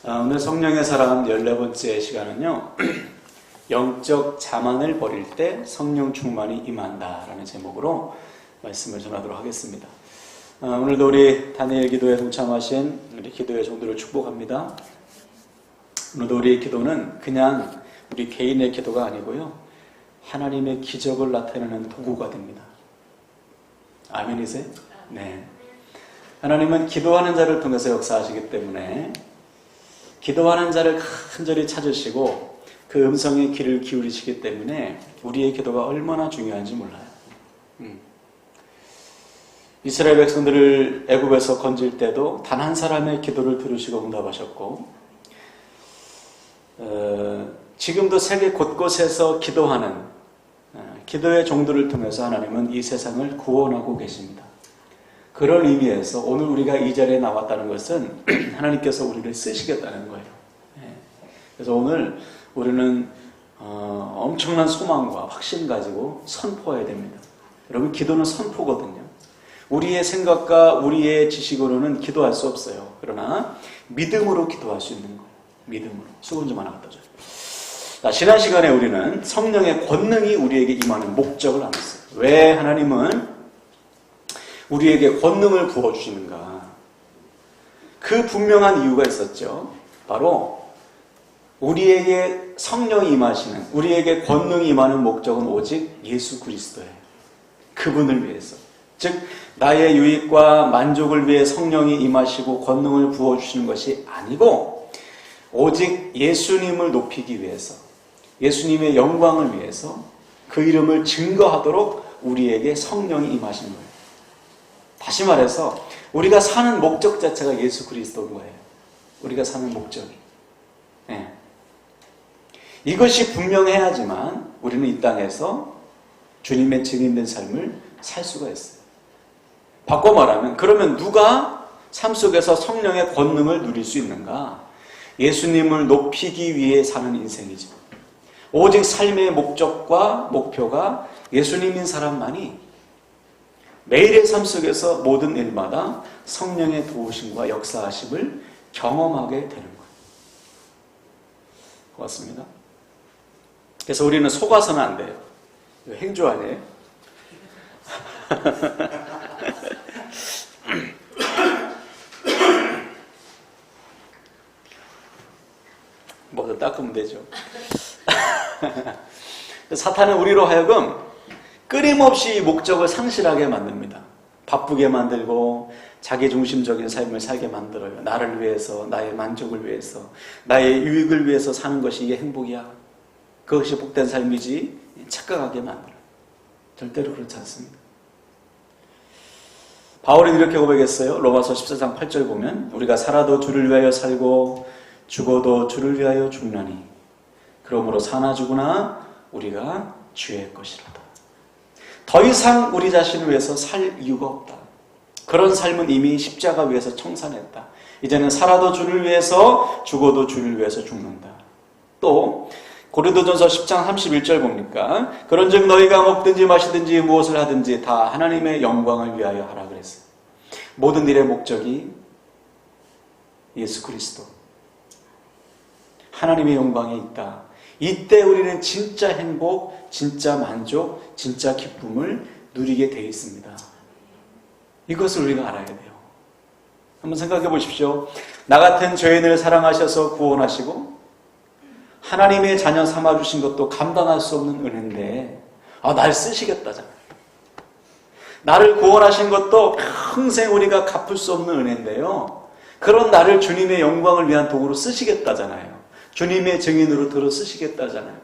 오늘 성령의 사람 14번째 시간은요. 영적 자만을 버릴 때 성령 충만이 임한다 라는 제목으로 말씀을 전하도록 하겠습니다. 오늘도 우리 다니엘 기도에 동참하신 우리 기도의 종들을 축복합니다. 오늘도 우리의 기도는 그냥 우리 개인의 기도가 아니고요. 하나님의 기적을 나타내는 도구가 됩니다. 아멘이세요? 네. 하나님은 기도하는 자를 통해서 역사하시기 때문에 기도하는 자를 간절히 찾으시고 그 음성에 귀를 기울이시기 때문에 우리의 기도가 얼마나 중요한지 몰라요. 이스라엘 백성들을 애굽에서 건질 때도 단 한 사람의 기도를 들으시고 응답하셨고 지금도 세계 곳곳에서 기도하는 기도의 종들을 통해서 하나님은 이 세상을 구원하고 계십니다. 그런 의미에서 오늘 우리가 이 자리에 나왔다는 것은 하나님께서 우리를 쓰시겠다는 거예요. 그래서 오늘 우리는 엄청난 소망과 확신 가지고 선포해야 됩니다. 여러분, 기도는 선포거든요. 우리의 생각과 우리의 지식으로는 기도할 수 없어요. 그러나 믿음으로 기도할 수 있는 거예요. 믿음으로. 수건 좀 하나 갖다 줘요. 자, 지난 시간에 우리는 성령의 권능이 우리에게 임하는 목적을 알았어요. 왜 하나님은 우리에게 권능을 부어주시는가? 그 분명한 이유가 있었죠. 바로 우리에게 성령이 임하시는, 우리에게 권능이 임하는 목적은 오직 예수 그리스도예요. 그분을 위해서. 즉 나의 유익과 만족을 위해 성령이 임하시고 권능을 부어주시는 것이 아니고 오직 예수님을 높이기 위해서, 예수님의 영광을 위해서 그 이름을 증거하도록 우리에게 성령이 임하신 거예요. 다시 말해서 우리가 사는 목적 자체가 예수 그리스도인 거예요. 우리가 사는 목적이. 네. 이것이 분명해야지만 우리는 이 땅에서 주님의 증인된 삶을 살 수가 있어요. 바꿔 말하면 그러면 누가 삶 속에서 성령의 권능을 누릴 수 있는가? 예수님을 높이기 위해 사는 인생이죠. 오직 삶의 목적과 목표가 예수님인 사람만이 매일의 삶 속에서 모든 일마다 성령의 도우심과 역사하심을 경험하게 되는 거예요. 고맙습니다. 그래서 우리는 속아서는 안 돼요. 이거 행주 아니에요? 뭐든 닦으면 되죠. 사탄은 우리로 하여금 끊임없이 목적을 상실하게 만듭니다. 바쁘게 만들고 자기중심적인 삶을 살게 만들어요. 나를 위해서, 나의 만족을 위해서, 나의 유익을 위해서 사는 것이 이게 행복이야. 그것이 복된 삶이지 착각하게 만들어요. 절대로 그렇지 않습니다. 바울은 이렇게 고백했어요. 로마서 14장 8절 보면 우리가 살아도 주를 위하여 살고 죽어도 주를 위하여 죽나니 그러므로 사나 죽으나 우리가 주의 것이로다. 더 이상 우리 자신을 위해서 살 이유가 없다. 그런 삶은 이미 십자가 위에서 청산했다. 이제는 살아도 주를 위해서 죽어도 주를 위해서 죽는다. 또 고린도전서 10장 31절 봅니까? 그런즉 너희가 먹든지 마시든지 무엇을 하든지 다 하나님의 영광을 위하여 하라 그랬어요. 모든 일의 목적이 예수 그리스도, 하나님의 영광에 있다. 이때 우리는 진짜 행복, 진짜 만족, 진짜 기쁨을 누리게 되어 있습니다. 이것을 우리가 알아야 돼요. 한번 생각해 보십시오. 나 같은 죄인을 사랑하셔서 구원하시고 하나님의 자녀 삼아주신 것도 감당할 수 없는 은혜인데 날 쓰시겠다잖아요. 나를 구원하신 것도 평생 우리가 갚을 수 없는 은혜인데요. 그런 나를 주님의 영광을 위한 도구로 쓰시겠다잖아요. 주님의 증인으로 들어 쓰시겠다잖아요.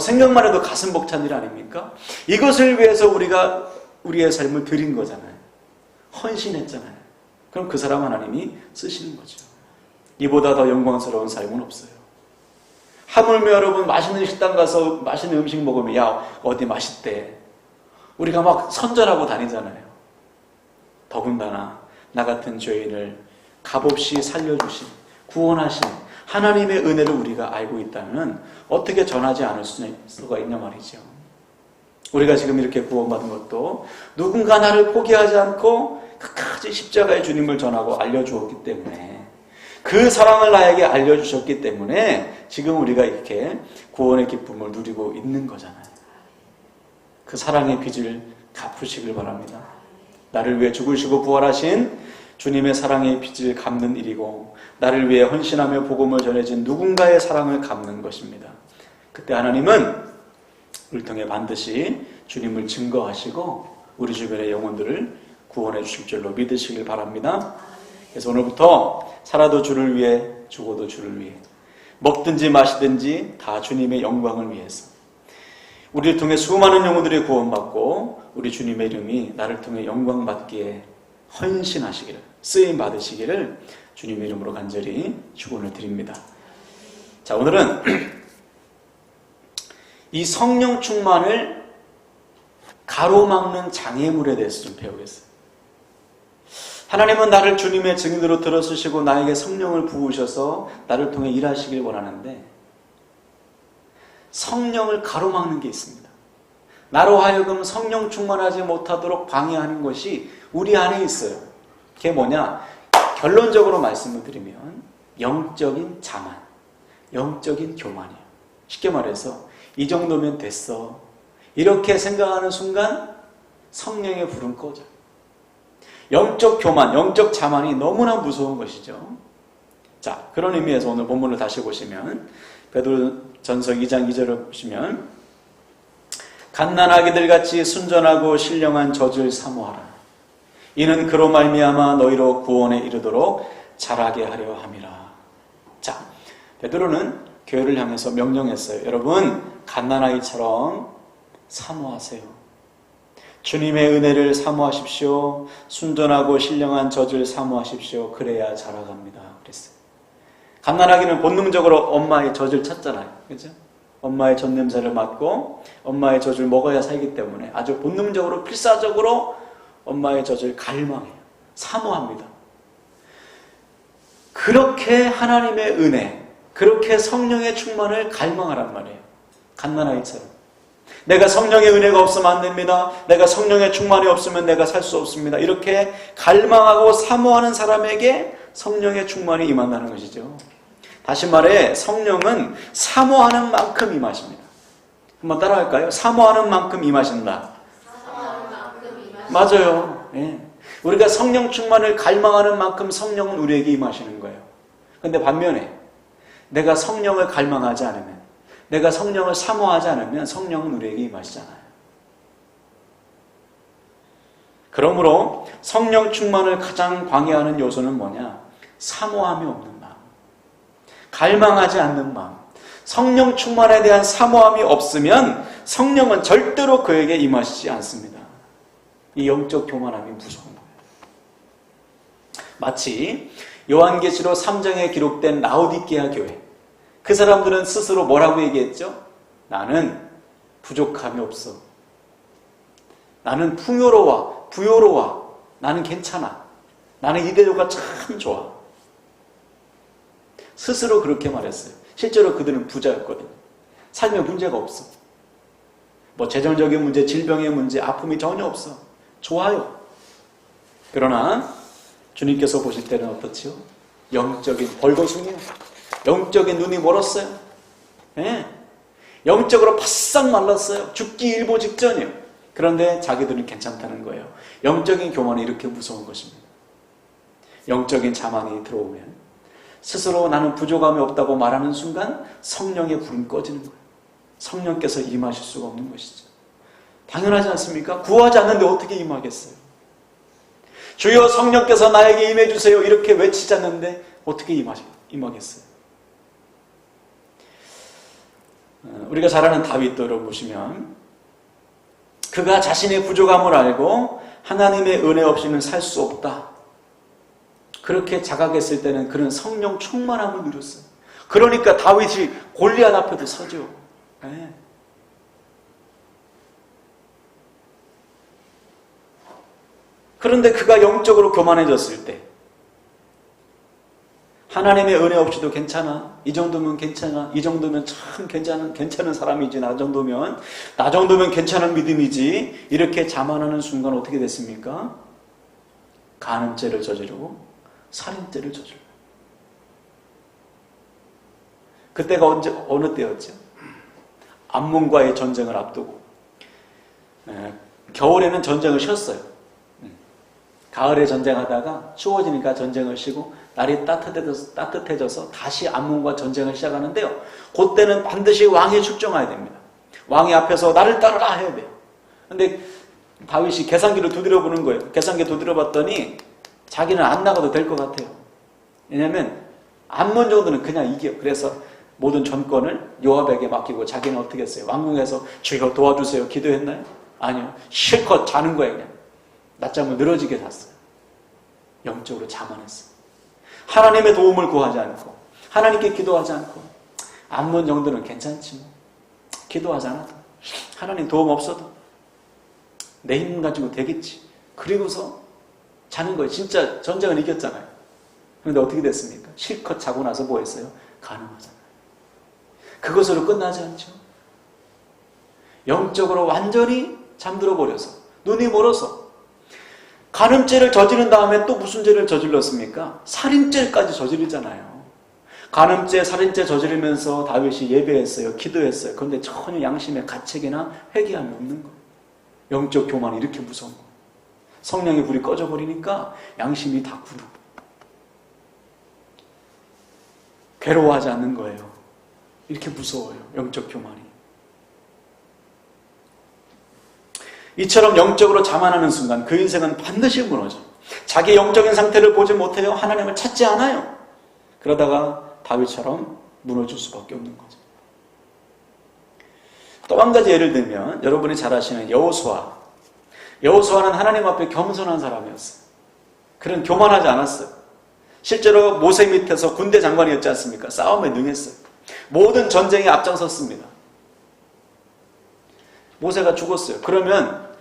생각만 해도 가슴 벅찬 일 아닙니까? 이것을 위해서 우리가 우리의 삶을 드린 거잖아요. 헌신했잖아요. 그럼 그 사람 하나님이 쓰시는 거죠. 이보다 더 영광스러운 삶은 없어요. 하물며 여러분 맛있는 식당 가서 맛있는 음식 먹으면 야 어디 맛있대. 우리가 막 선전하고 다니잖아요. 더군다나 나 같은 죄인을 값없이 살려주신 구원하신 하나님의 은혜를 우리가 알고 있다면 어떻게 전하지 않을 수가 있냐 말이죠. 우리가 지금 이렇게 구원받은 것도 누군가 나를 포기하지 않고 끝까지 십자가의 주님을 전하고 알려주었기 때문에 그 사랑을 나에게 알려주셨기 때문에 지금 우리가 이렇게 구원의 기쁨을 누리고 있는 거잖아요. 그 사랑의 빚을 갚으시길 바랍니다. 나를 위해 죽으시고 부활하신 주님의 사랑의 빚을 갚는 일이고, 나를 위해 헌신하며 복음을 전해진 누군가의 사랑을 갚는 것입니다. 그때 하나님은 우리를 통해 반드시 주님을 증거하시고 우리 주변의 영혼들을 구원해 주실 줄로 믿으시길 바랍니다. 그래서 오늘부터 살아도 주를 위해, 죽어도 주를 위해, 먹든지 마시든지 다 주님의 영광을 위해서, 우리를 통해 수많은 영혼들이 구원받고 우리 주님의 이름이 나를 통해 영광받기에 헌신하시기를, 쓰임 받으시기를 주님의 이름으로 간절히 축원을 드립니다. 자, 오늘은 이 성령 충만을 가로막는 장애물에 대해서 좀 배우겠어요. 하나님은 나를 주님의 증인으로 들어쓰시고 나에게 성령을 부으셔서 나를 통해 일하시길 원하는데, 성령을 가로막는 게 있습니다. 나로 하여금 성령 충만하지 못하도록 방해하는 것이 우리 안에 있어요. 그게 뭐냐? 결론적으로 말씀을 드리면 영적인 자만, 영적인 교만이에요. 쉽게 말해서 이 정도면 됐어, 이렇게 생각하는 순간 성령의 불은 꺼져요. 영적 교만, 영적 자만이 너무나 무서운 것이죠. 자, 그런 의미에서 오늘 본문을 다시 보시면 베드로전서 2장 2절을 보시면, 갓난아기들 같이 순전하고 신령한 젖을 사모하라. 이는 그로 말미암아 너희로 구원에 이르도록 자라게 하려 함이라. 자, 베드로는 교회를 향해서 명령했어요. 여러분, 갓난아기처럼 사모하세요. 주님의 은혜를 사모하십시오. 순전하고 신령한 젖을 사모하십시오. 그래야 자라갑니다. 그랬어요. 갓난아기는 본능적으로 엄마의 젖을 찾잖아요. 그렇죠? 엄마의 젖 냄새를 맡고 엄마의 젖을 먹어야 살기 때문에 아주 본능적으로, 필사적으로 엄마의 젖을 갈망해요. 사모합니다. 그렇게 하나님의 은혜, 그렇게 성령의 충만을 갈망하란 말이에요. 갓난아기처럼. 내가 성령의 은혜가 없으면 안 됩니다. 내가 성령의 충만이 없으면 내가 살 수 없습니다. 이렇게 갈망하고 사모하는 사람에게 성령의 충만이 임한다는 것이죠. 다시 말해, 성령은 사모하는 만큼 임하십니다. 한번 따라할까요? 사모하는 만큼 임하신다. 맞아요. 예. 우리가 성령 충만을 갈망하는 만큼 성령은 우리에게 임하시는 거예요. 그런데 반면에 내가 성령을 갈망하지 않으면, 내가 성령을 사모하지 않으면 성령은 우리에게 임하시잖아요. 그러므로 성령 충만을 가장 방해하는 요소는 뭐냐? 사모함이 없는 마음, 갈망하지 않는 마음. 성령 충만에 대한 사모함이 없으면 성령은 절대로 그에게 임하시지 않습니다. 이 영적 교만함이 무서운 거예요. 마치 요한계시록 3장에 기록된 라오디게아 교회, 그 사람들은 스스로 뭐라고 얘기했죠? 나는 부족함이 없어. 나는 풍요로워, 부요로워. 나는 괜찮아. 나는 이대로가 참 좋아. 스스로 그렇게 말했어요. 실제로 그들은 부자였거든요. 삶에 문제가 없어. 뭐 재정적인 문제, 질병의 문제, 아픔이 전혀 없어. 좋아요. 그러나 주님께서 보실 때는 어떻지요? 영적인 벌거숭이에요. 영적인 눈이 멀었어요. 네. 영적으로 바싹 말랐어요. 죽기 일보 직전이에요. 그런데 자기들은 괜찮다는 거예요. 영적인 교만이 이렇게 무서운 것입니다. 영적인 자만이 들어오면 스스로 나는 부족함이 없다고 말하는 순간 성령의 불은 꺼지는 거예요. 성령께서 임하실 수가 없는 것이죠. 당연하지 않습니까? 구하지 않는데 어떻게 임하겠어요? 주여 성령께서 나에게 임해주세요. 이렇게 외치지 않는데 어떻게 임하겠어요? 우리가 잘 아는 다윗도를 보시면 그가 자신의 부족함을 알고 하나님의 은혜 없이는 살 수 없다, 그렇게 자각했을 때는 그는 성령 충만함을 누렸어요. 그러니까 다윗이 골리앗 앞에도 서죠. 네. 그런데 그가 영적으로 교만해졌을 때, 하나님의 은혜 없이도 괜찮아, 이 정도면 괜찮아, 이 정도면 참 괜찮은 사람이지, 나 정도면 괜찮은 믿음이지, 이렇게 자만하는 순간 어떻게 됐습니까? 간음죄를 저지르고 살인죄를 저질러요. 그때가 어느 때였죠? 암몬과의 전쟁을 앞두고 겨울에는 전쟁을 쉬었어요. 가을에 전쟁하다가 추워지니까 전쟁을 쉬고 날이 따뜻해져서 다시 암몬과 전쟁을 시작하는데요. 그때는 반드시 왕이 출정해야 됩니다. 왕이 앞에서 나를 따르라 해야 돼요. 근데 다윗이 계산기를 두드려 보는 거예요. 계산기 두드려 봤더니 자기는 안 나가도 될 것 같아요. 왜냐하면 암몬 정도는 그냥 이겨요. 그래서 모든 전권을 요압에게 맡기고 자기는 어떻게 했어요? 왕궁에서 주여 도와주세요 기도했나요? 아니요. 실컷 자는 거예요. 그냥 낮잠을 늘어지게 잤어요. 영적으로 자만했어요. 하나님의 도움을 구하지 않고 하나님께 기도하지 않고 암몬 정도는 괜찮지 뭐. 기도하지 않아도 하나님 도움 없어도 내 힘 가지고 되겠지. 그리고서 자는 거예요. 진짜 전쟁을 이겼잖아요. 그런데 어떻게 됐습니까? 실컷 자고 나서 뭐 했어요? 간음하잖아요. 그것으로 끝나지 않죠. 영적으로 완전히 잠들어 버려서 눈이 멀어서 간음죄를 저지른 다음에 또 무슨 죄를 저질렀습니까? 살인죄까지 저지르잖아요. 간음죄, 살인죄 저지르면서 다윗이 예배했어요. 기도했어요. 그런데 전혀 양심의 가책이나 회개함이 없는 거예요. 영적 교만이 이렇게 무서운 거예요. 성령의 불이 꺼져버리니까 양심이 다 굳어. 괴로워하지 않는 거예요. 이렇게 무서워요. 영적 교만이. 이처럼 영적으로 자만하는 순간 그 인생은 반드시 무너져. 자기 영적인 상태를 보지 못해요. 하나님을 찾지 않아요. 그러다가 다윗처럼 무너질 수밖에 없는 거죠. 또 한 가지 예를 들면 여러분이 잘 아시는 여호수아. 여호수아는 하나님 앞에 겸손한 사람이었어요. 그는 교만하지 않았어요. 실제로 모세 밑에서 군대 장관이었지 않습니까? 싸움에 능했어요. 모든 전쟁에 앞장섰습니다. 모세가 죽었어요. 그러면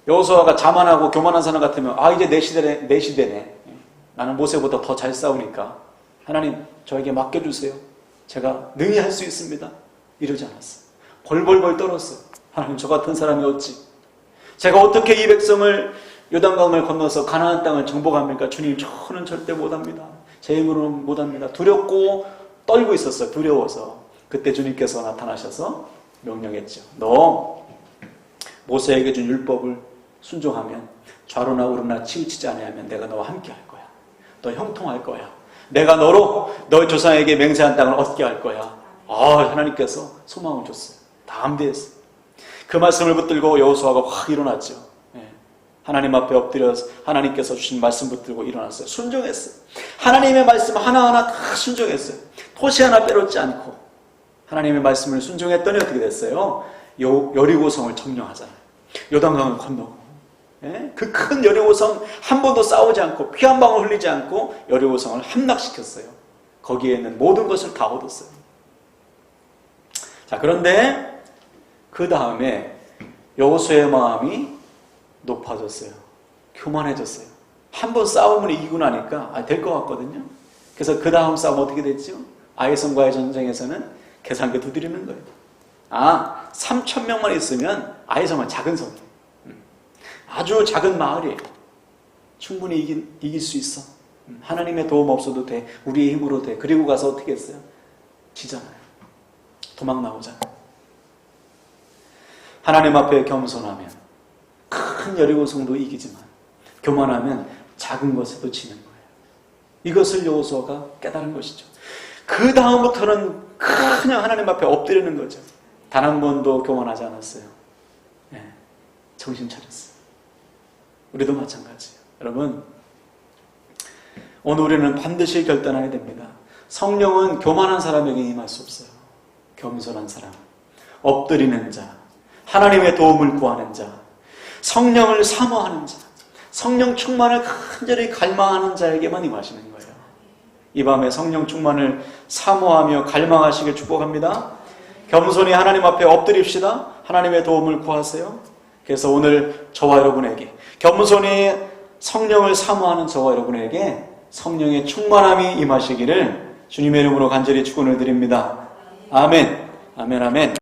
여호수아가 자만하고 교만한 사람 같으면 이제 내 시대네. 나는 모세보다 더 잘 싸우니까 하나님 저에게 맡겨주세요. 제가 능히 할 수 있습니다. 이러지 않았어요. 벌벌벌 떨었어요. 하나님 저 같은 사람이 어찌 제가 어떻게 이 백성을 요단강을 건너서 가나안 땅을 정복합니까? 주님 저는 절대 못합니다. 제 힘으로는 못합니다. 두렵고 떨고 있었어요. 두려워서. 그때 주님께서 나타나셔서 명령했죠. 너 모세에게 준 율법을 순종하면 좌로나 우로나 치우치지 않으면 내가 너와 함께 할 거야. 너 형통할 거야. 내가 너로 너의 조상에게 맹세한 땅을 얻게 할 거야. 하나님께서 소망을 줬어요. 다 암대했어요. 그 말씀을 붙들고 여호수아가 확 일어났죠. 하나님 앞에 엎드려서 하나님께서 주신 말씀 붙들고 일어났어요. 순종했어요. 하나님의 말씀 하나하나 다 순종했어요. 토시 하나 빼놓지 않고 하나님의 말씀을 순종했더니 어떻게 됐어요? 여리고성을 점령하잖아요. 요단강을 건너고 그 큰 여리고성 한 번도 싸우지 않고 피 한 방울 흘리지 않고 여리고성을 함락시켰어요. 거기에 있는 모든 것을 다 얻었어요. 자, 그런데 그 다음에 여호수아의 마음이 높아졌어요. 교만해졌어요. 한 번 싸움을 이기고 나니까 될 것 같거든요. 그래서 그 다음 싸움 어떻게 됐죠? 아이성과의 전쟁에서는 계산기 두드리는 거예요. 3,000명만 있으면 아이성은 작은 성이에요. 아주 작은 마을이에요. 충분히 이길 수 있어. 하나님의 도움 없어도 돼. 우리의 힘으로 돼. 그리고 가서 어떻게 했어요? 지잖아요. 도망 나오잖아요. 하나님 앞에 겸손하면 큰 여리고성도 이기지만 교만하면 작은 것에도 지는 거예요. 이것을 여호수아가 깨달은 것이죠. 그 다음부터는 그냥 하나님 앞에 엎드리는 거죠. 단 한 번도 교만하지 않았어요. 정신 차렸어요. 우리도 마찬가지예요. 여러분, 오늘 우리는 반드시 결단해야 됩니다. 성령은 교만한 사람에게 임할 수 없어요. 겸손한 사람, 엎드리는 자, 하나님의 도움을 구하는 자, 성령을 사모하는 자, 성령 충만을 간절히 갈망하는 자에게만 임하시는 거예요. 이 밤에 성령 충만을 사모하며 갈망하시길 축복합니다. 겸손히 하나님 앞에 엎드립시다. 하나님의 도움을 구하세요. 그래서 오늘 저와 여러분에게 겸손히 성령을 사모하는 저와 여러분에게 성령의 충만함이 임하시기를 주님의 이름으로 간절히 축원을 드립니다. 아멘. 아멘. 아멘.